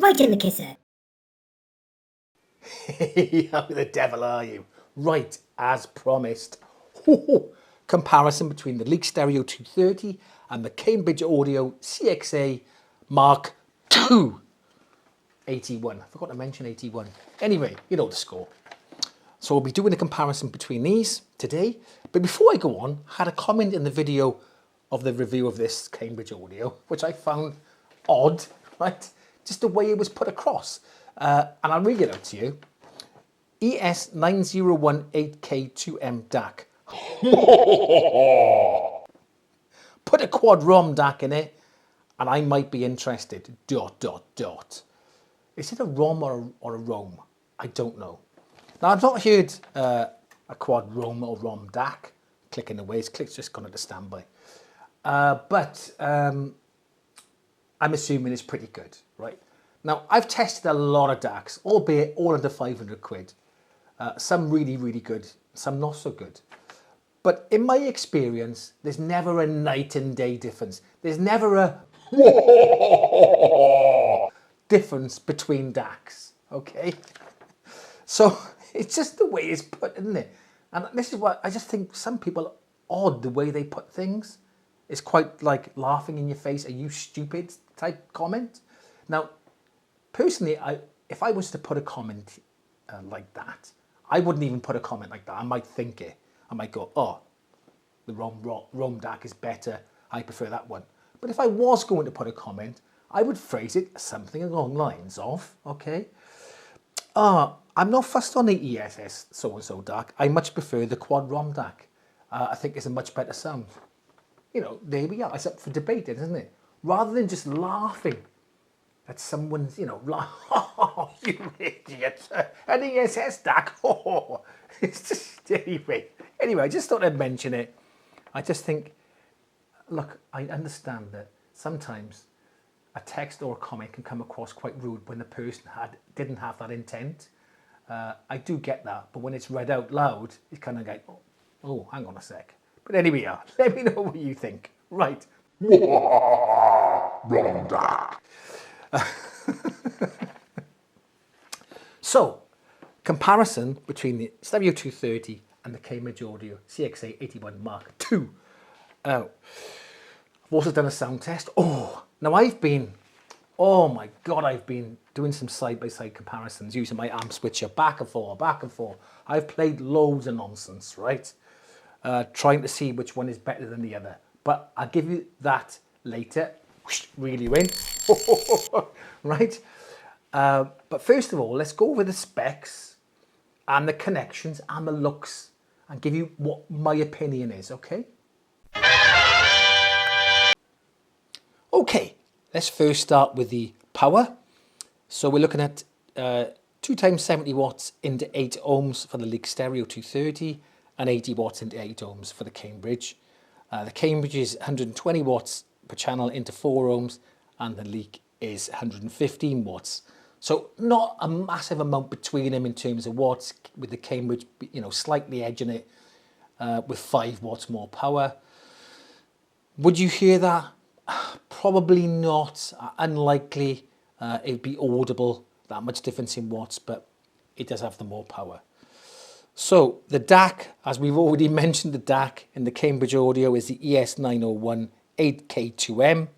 right in the kisser. How the devil are you? Right, as promised. Comparison between the Leek Stereo 230 and the Cambridge Audio CXA MkII 81. I forgot to mention 81. Anyway, you know the score. So we'll be doing a comparison between these today. But before I go on, I had a comment in the video of the review of this Cambridge Audio, which I found odd, right? Just the way it was put across. And I'll read it out to you. ES9018 MkII DAC. Put a quad ROM DAC in it and I might be interested. ... Is it a ROM or a ROM? I don't know. Now I've not heard a quad ROM or ROM DAC clicking away. It's just gone into standby. But I'm assuming it's pretty good, right? Now I've tested a lot of DACs, albeit all under 500 quid. Some really, really good, some not so good. But in my experience, there's never a night and day difference. There's never a difference between DACs, okay? So it's just the way it's put, isn't it? And this is what I just think some people odd the way they put things. It's quite like laughing in your face, are you stupid type comment. Now, personally, if I was to put a comment like that, I wouldn't even put a comment like that. I might think it. I might go, oh, the ROM DAC is better. I prefer that one. But if I was going to put a comment, I would phrase it something along the lines of, okay, I'm not fussed on the ESS so-and-so DAC. I much prefer the quad ROM DAC. I think it's a much better sound. You know, there we are. It's up for debate, isn't it? Rather than just laughing at someone's, you know, oh, you idiot, an ESS DAC. Oh, it's just, anyway, I just thought I'd mention it. I just think, look, I understand that sometimes a text or a comment can come across quite rude when the person didn't have that intent. I do get that, but when it's read out loud, it's kind of like, oh, hang on a sec. But anyway, let me know what you think. Right. Wrong DAC. So, comparison between the Stereo 230 and the Cambridge Audio CXA81 MkII. I've also done a sound test. Now I've been doing some side-by-side comparisons using my amp switcher back and forth. I've played loads of nonsense, right? Trying to see which one is better than the other. But I'll give you that later. Reel you in. Right? But first of all, let's go over the specs and the connections and the looks and give you what my opinion is, okay? Okay, let's first start with the power. So we're looking at 2 times 70 watts into 8 ohms for the Leek Stereo 230 and 80 watts into 8 ohms for the Cambridge. The Cambridge is 120 watts per channel into 4 ohms and the Leek is 115 watts. So not a massive amount between them in terms of watts, with the Cambridge, you know, slightly edging it with 5 watts more power. Would you hear that? Probably not. Unlikely it'd be audible, that much difference in watts, but it does have the more power. So the DAC, as we've already mentioned, the DAC in the Cambridge Audio is the ES901 8K2M,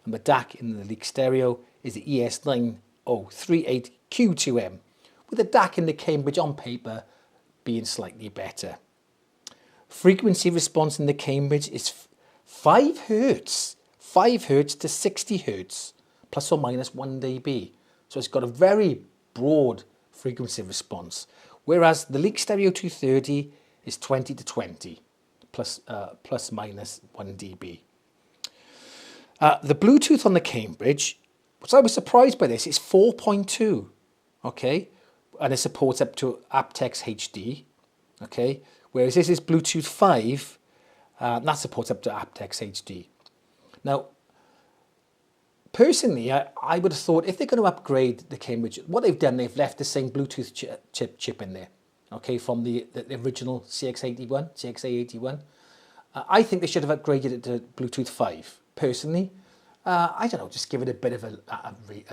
and the DAC in the Leek Stereo is the ES9038 Q2M, with the DAC in the Cambridge on paper being slightly better. Frequency response in the Cambridge is 5 Hz to 60 Hz, plus or minus 1 dB. So it's got a very broad frequency response, whereas the Leek Stereo 230 is 20 to 20, plus minus 1 dB. The Bluetooth on the Cambridge, which I was surprised by this, is 4.2, okay? And it supports up to aptX HD, okay? Whereas this is Bluetooth 5, and that supports up to aptX HD. Now, personally, I would have thought if they're going to upgrade the Cambridge, what they've done, they've left the same Bluetooth chip in there, okay, from the original CXA81. I think they should have upgraded it to Bluetooth 5, personally. I don't know, just give it a bit of a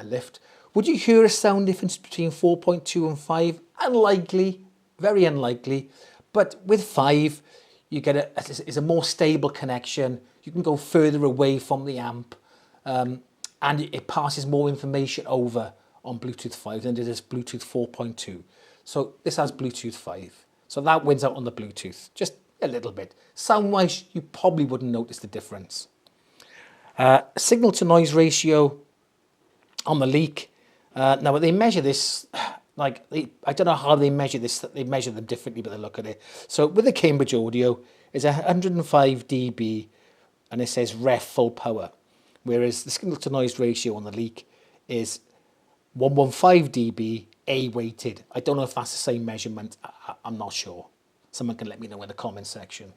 lift. Would you hear a sound difference between 4.2 and 5? Unlikely, very unlikely. But with 5, you get it's a more stable connection. You can go further away from the amp, and it passes more information over on Bluetooth 5 than it is Bluetooth 4.2. So this has Bluetooth 5. So that wins out on the Bluetooth, just a little bit. Sound-wise, you probably wouldn't notice the difference. Signal to noise ratio on the Leak. Now they measure this, like, I don't know how they measure this, they measure them differently, but they look at it. So with the Cambridge Audio, it's 105 dB, and it says ref full power. Whereas the signal to noise ratio on the Leak is 115 dB, A weighted. I don't know if that's the same measurement, I'm not sure. Someone can let me know in the comment section.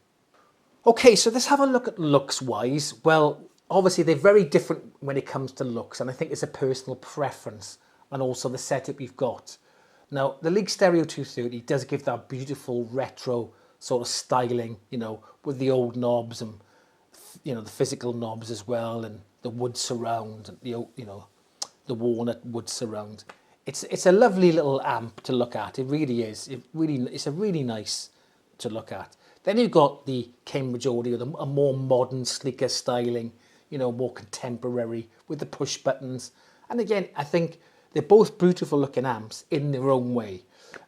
Okay, so let's have a look at looks-wise. Well, obviously they're very different when it comes to looks, and I think it's a personal preference and also the setup you've got. Now, the Leak Stereo 230 does give that beautiful retro sort of styling, you know, with the old knobs and, you know, the physical knobs as well, and the wood surround, the, you know, the walnut wood surround. It's a lovely little amp to look at. It really is. It's a really nice to look at. Then you've got the Cambridge Audio, a more modern, sleeker styling, you know, more contemporary with the push buttons. And again, I think they're both beautiful looking amps in their own way.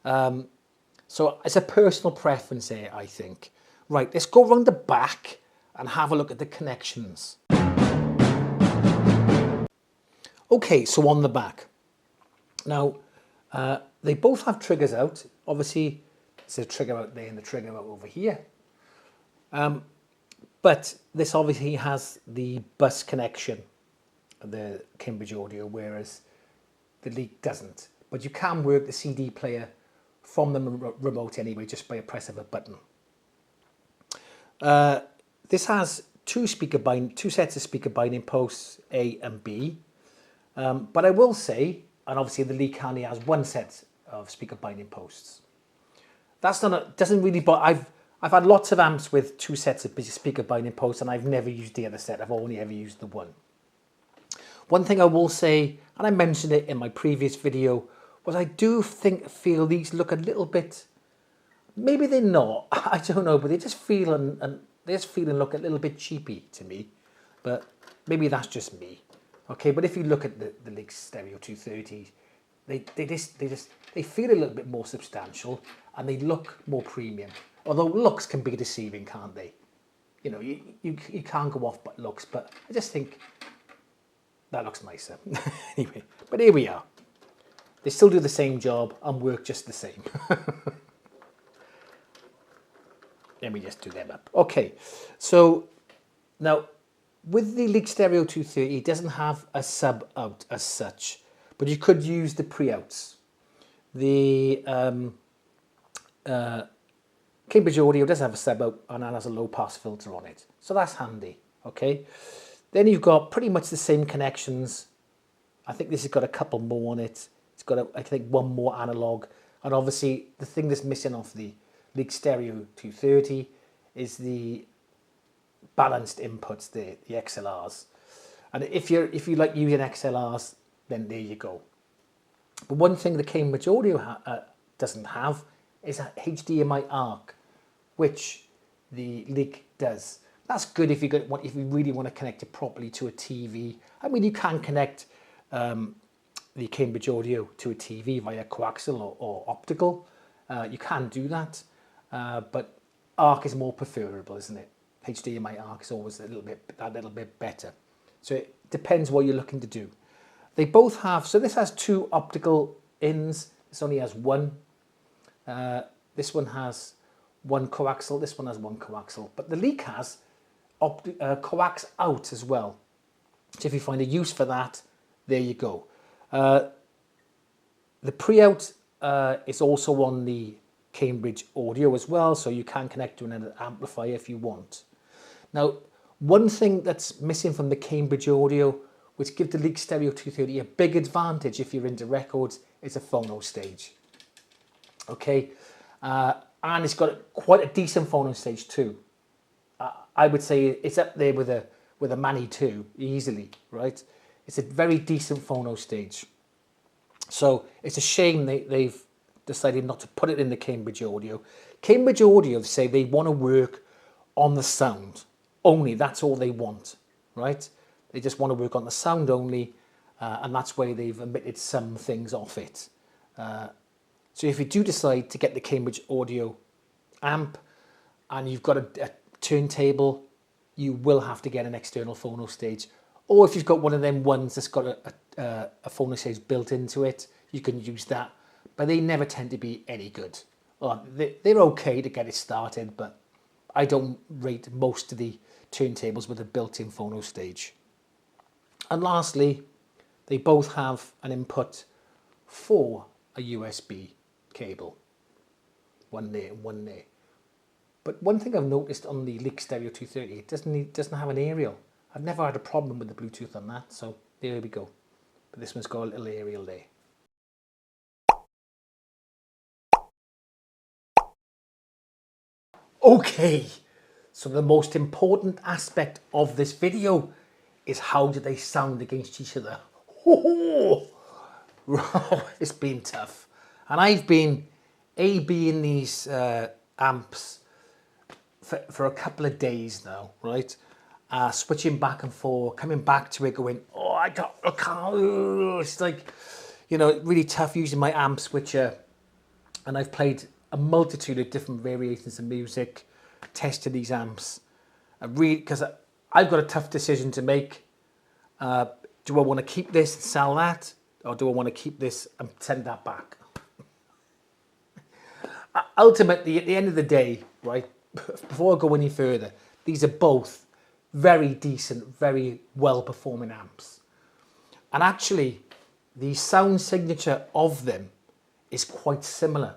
So it's a personal preference here, I think. Right, let's go around the back and have a look at the connections. Okay, so on the back. Now, they both have triggers out. Obviously, there's a trigger out there and the trigger out over here. But this obviously has the bus connection, the Cambridge Audio, whereas the Leak doesn't. But you can work the CD player from the remote anyway, just by a press of a button. This has two sets of speaker binding posts, A and B. But I will say, and obviously the Leak only has one set of speaker binding posts. That's not doesn't really, but I've had lots of amps with two sets of speaker binding posts, and I've never used the other set. I've only ever used the one. One thing I will say, and I mentioned it in my previous video, was I do feel these look a little bit, maybe they're not, I don't know, but they just feel and look a little bit cheapy to me. But maybe that's just me. Okay, but if you look at the Leak Stereo 230, they feel a little bit more substantial and they look more premium. Although looks can be deceiving, can't they? You know, you can't go off but looks, but I just think that looks nicer. Anyway, but here we are. They still do the same job and work just the same. Let me just do them up. Okay, so now with the Leak Stereo 230, it doesn't have a sub out as such, but you could use the pre-outs. The Cambridge Audio does have a sub out and has a low pass filter on it, so that's handy. Okay, then you've got pretty much the same connections. I think this has got a couple more on it. It's got I think one more analog, and obviously the thing that's missing off the Leak Stereo 230 is the balanced inputs there, the XLRs. And if you like using XLRs, then there you go. But one thing the Cambridge Audio doesn't have is a HDMI ARC, which the Leak does. That's good if you really want to connect it properly to a TV. I mean, you can connect the Cambridge Audio to a TV via coaxial or optical. You can do that, but ARC is more preferable, isn't it? HDMI ARC is always a little bit better. So it depends what you're looking to do. They both have, so this has two optical ins. This only has one. This one has one coaxial. This one has one coaxial. But the Leak has coax out as well. So if you find a use for that, there you go. The pre-out is also on the Cambridge Audio as well, so you can connect to an amplifier if you want. Now, one thing that's missing from the Cambridge Audio, which gives the Leak Stereo 230 a big advantage if you're into records, is a phono stage. Okay, and it's got quite a decent phono stage too. I would say it's up there with a Mani 2 easily, right? It's a very decent phono stage. So it's a shame they've decided not to put it in the Cambridge Audio. Cambridge Audio say they want to work on the sound only. That's all they want, right? They just want to work on the sound only, and that's why they've omitted some things off it. So if you do decide to get the Cambridge Audio amp and you've got a turntable, you will have to get an external phono stage. Or if you've got one of them ones that's got a phono stage built into it, you can use that. But they never tend to be any good. Well, they're okay to get it started, but I don't rate most of the turntables with a built-in phono stage. And lastly, they both have an input for a USB cable. One there and one there. But one thing I've noticed on the Leak Stereo 230, it doesn't have an aerial. I've never had a problem with the Bluetooth on that, so there we go. But this one's got a little aerial there. Okay, so the most important aspect of this video is how do they sound against each other. It's been tough. And I've been A-Bing these amps for a couple of days now, right? Switching back and forth, coming back to it, going, oh, I can't. It's like, you know, really tough using my amp switcher. And I've played a multitude of different variations of music, tested these amps. Because I've got a tough decision to make. Do I want to keep this and sell that? Or do I want to keep this and send that back? Ultimately, at the end of the day, right, before I go any further, these are both very decent, very well-performing amps. And actually, the sound signature of them is quite similar.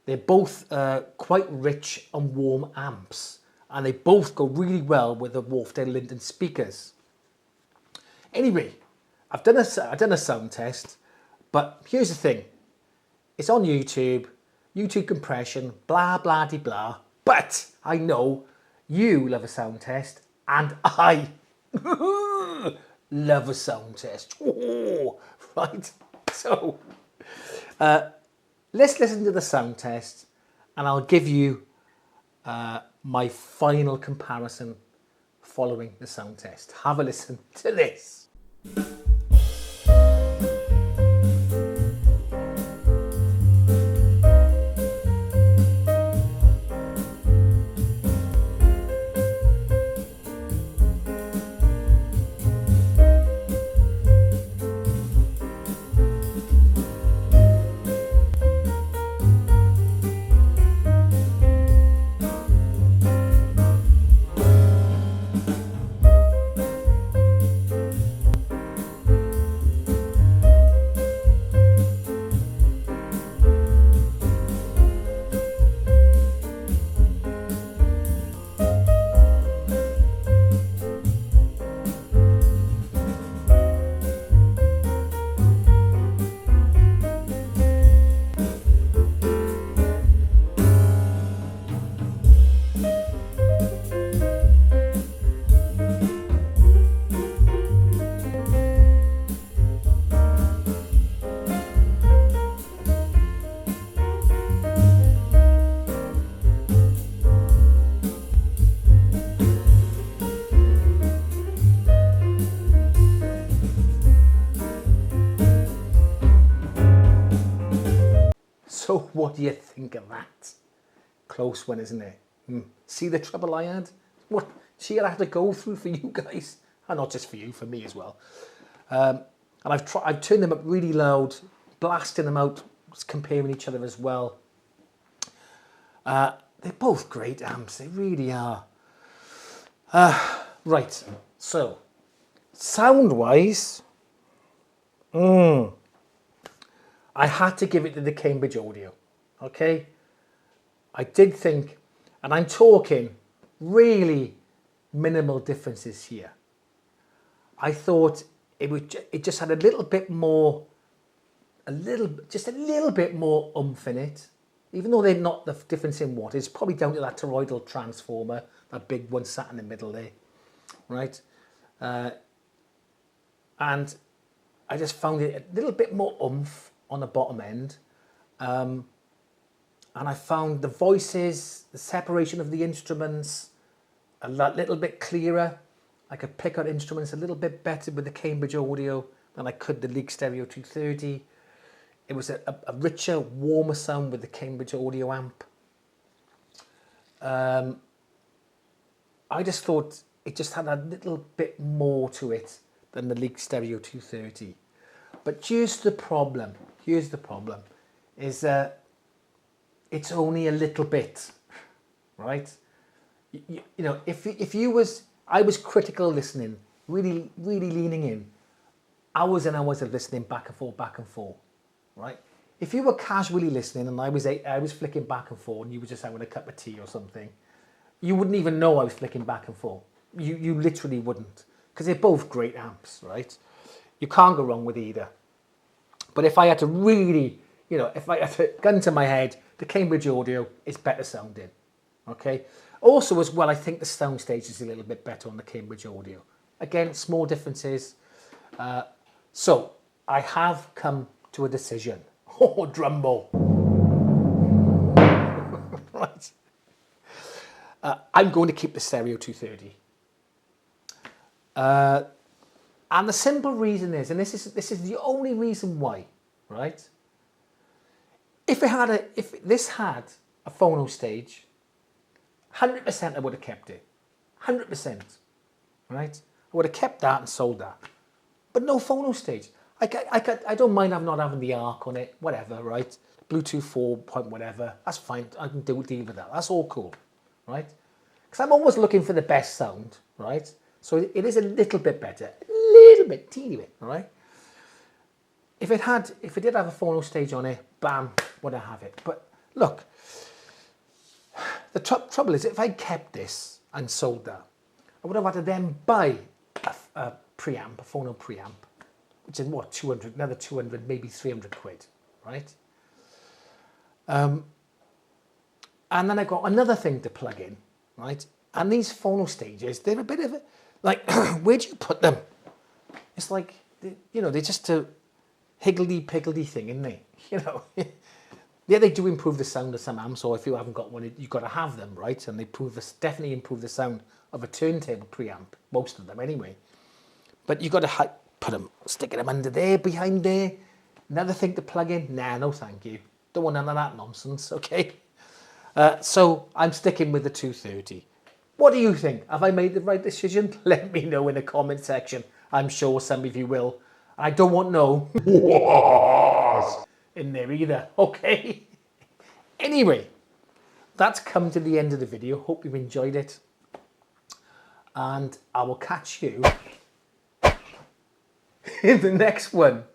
They're both quite rich and warm amps, and they both go really well with the Wharfedale Linden speakers. Anyway, I've done a sound test, but here's the thing. It's on YouTube, YouTube compression, blah, blah, de blah. But I know you love a sound test, and I love a sound test. Oh, right, so let's listen to the sound test, and I'll give you my final comparison following the sound test. Have a listen to this. So what do you think of that? Close one, isn't it? See the trouble I had? What she had to go through for you guys, and not just for you, for me as well. And I've turned them up really loud, blasting them out, comparing each other as well. They're both great amps, they really are. Right, so sound-wise, I had to give it to the Cambridge Audio, okay? I did think, and I'm talking really minimal differences here. I thought it just had a little bit more, just a little bit more oomph in it. Even though they're not the difference in watt, it's probably down to that toroidal transformer, that big one sat in the middle there, right? And I just found it a little bit more oomph on the bottom end. And I found the voices, the separation of the instruments a little bit clearer. I could pick out instruments a little bit better with the Cambridge Audio than I could the League Stereo 230. It was a richer, warmer sound with the Cambridge Audio amp. I just thought it just had a little bit more to it than the League Stereo 230. But here's the problem, is it's only a little bit, right? You know, I was critical listening, really leaning in, hours and hours of listening back and forth, right? If you were casually listening and I was flicking back and forth and you were just having a cup of tea or something, you wouldn't even know I was flicking back and forth. You literally wouldn't, because they're both great amps, right? You can't go wrong with either. But if I had to really, you know, if I had to gun to my head, the Cambridge Audio is better sounding, okay? Also as well, I think the soundstage is a little bit better on the Cambridge Audio. Again, small differences. So I have come to a decision. Oh, drum roll. Right. I'm going to keep the Stereo 230. And the simple reason is, and this is the only reason why, right? If this had a phono stage, 100% I would have kept it. 100%, right? I would have kept that and sold that. But no phono stage. I don't mind not having the arc on it, whatever, right? Bluetooth 4 point whatever, that's fine. I can deal with that. That's all cool, right? Because I'm always looking for the best sound, right? So it is a little bit better, a little bit, teeny bit, all right? If it did have a phono stage on it, bam, would I have it? But look, the trouble is, if I kept this and sold that, I would have had to then buy a preamp, a phono preamp, which is what, 200, another 200, maybe 300 quid, right? And then I got another thing to plug in, right? And these phono stages, they're a bit of a, like, where do you put them? It's like, you know, they're just a higgledy-piggledy thing, isn't they? You know, yeah, they do improve the sound of some amps, or if you haven't got one, you've got to have them, right? And they definitely improve the sound of a turntable preamp, most of them anyway. But you've got to stick them under there, behind there. Another thing to plug in? Nah, no thank you. Don't want none of that nonsense, okay? So I'm sticking with the 230. What do you think? Have I made the right decision? Let me know in the comment section. I'm sure some of you will. I don't want no in there either, okay? Anyway, that's come to the end of the video. Hope you enjoyed it. And I will catch you in the next one.